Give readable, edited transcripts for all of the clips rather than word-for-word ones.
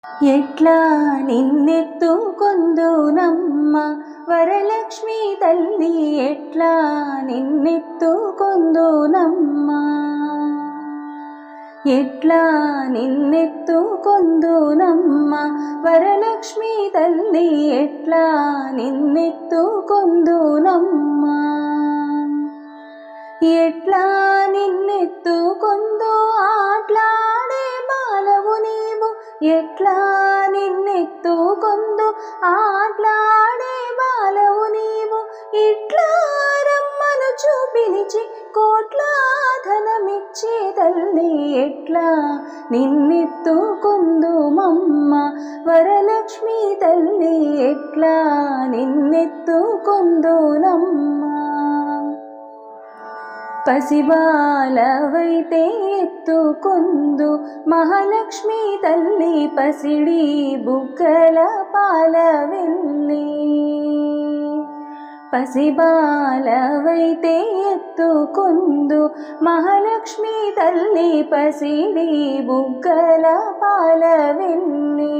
ఎట్లా నిన్నెత్తుకొందునమ్మ వరలక్ష్మి తల్లి, ఎట్లా నిన్నెత్తుకొందునమ్మ, ఎట్లా నిన్నెత్తుకొందునమ్మ వరలక్ష్మి తల్లి, ఎట్లా నిన్నెత్తుకొందునమ్మ, ఎట్లా నిన్నెత్తుకొందు ఆట్లాడే బాలవు నీవు, ఎట్లా నిన్నెత్తుకొందు ఆట్లాడే బాలవు నీవు, ఇట్లా రమ్మనుచు పిలిచి కోట్ల ధనమిచ్చే తల్లి, ఎట్లా నిన్నెత్తుకొందుమమ్మ వరలక్ష్మి తల్లి, ఎట్లా నిన్నెత్తుకొందునమ్మ. పసిబాలవైతే ఎత్తుకొందు మహాలక్ష్మి తల్లి, పసిడి బుగ్గల పాలవెల్లి, పసిబాలవైతే ఎత్తుకొందు మహాలక్ష్మి తల్లి, పసిడి బుగ్గల పాలవెల్లి,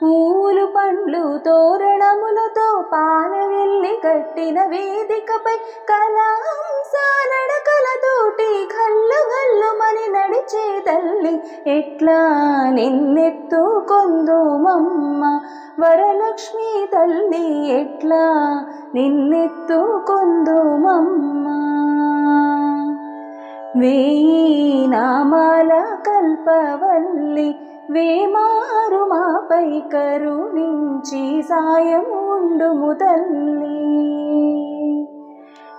పూలు పండ్లు తోరణములతో పాలవెల్లి కట్టిన వేదికపై కళాంస నడకలతోటి గల్లు గల్లుమని నడిచే తల్లి, ఎట్లా నిన్నెత్తుకొందుమమ్మ వరలక్ష్మి తల్లి, ఎట్లా నిన్నెత్తుకొందుమమ్మ. వేయి నామాల కల్పవల్లి, వేమారు మాపై కరుణించి సాయం ఉండుము తల్లి,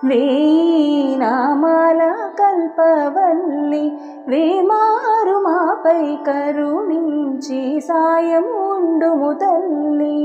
వేయి నామాల కల్పవల్లి, వేమారు మాపై కరుణించి సాయం ఉండుము తల్లి,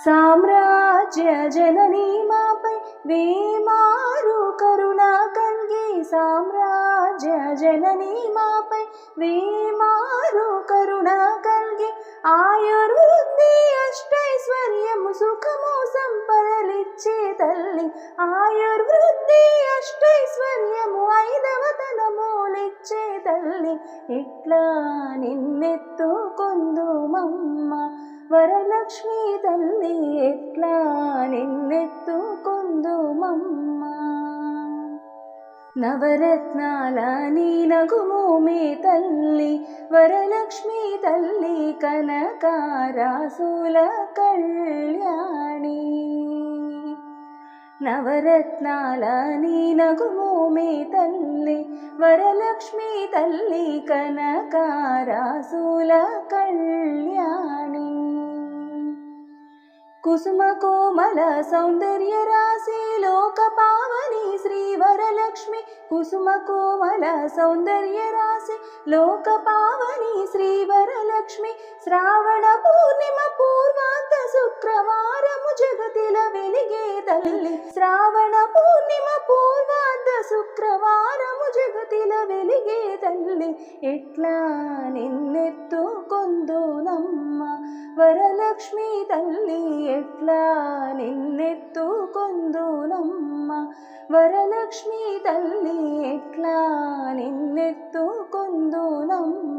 సామ్రాజ్య జననీ మాపై వేమారు కరుణ కల్గి, సామ్రాజ్య జననీ మాపై వేమారు కరుణ కల్గి, ఆయుర్వృద్ధి అష్టైశ్వర్యము సుఖము సంపదలిచ్చే తల్లి, ఆయుర్వృద్ధి అష్టైశ్వర్యము ఐదవతనములిచ్చే తల్లి, ఎట్లా నిన్నెత్తుకొందుమమ్మ వరలక్ష్మి తల్లి, ఎట్లా నిన్నెత్తుకొందుమమ్మ. నవరత్నాల నీ నగుమోమే తల్లి, వరలక్ష్మి తల్లి, కనకారాసుల కళ్యాణి, నవరత్నాల నీ నగుమోమే తల్లి, వరలక్ష్మి తల్లి, కనకారాసుల కళ్యాణి, కుసుమ కోమల సౌందర్య రాశి లోక పావని శ్రీ వరలక్ష్మి, కుసుమ కోమల సౌందర్య రాశి లోక పావని శ్రీ వరలక్ష్మి, శ్రావణ పూర్ణిమ పూర్వాంత శుక్రవారము జగతిల వెలిగే తల్లి, శ్రావణ పూర్ణిమ పూర్వాంత శుక్రవారము జగతిల వెలిగే తల్లి, ఎట్లా నిన్నెత్తుకొందునమ్మ వరలక్ష్మి తల్లి, ఎట్లా నిన్నెత్తుకొందునమ్మ వరలక్ష్మి తల్లి, ఎట్లా నిన్నెత్తుకొందునమ్మ.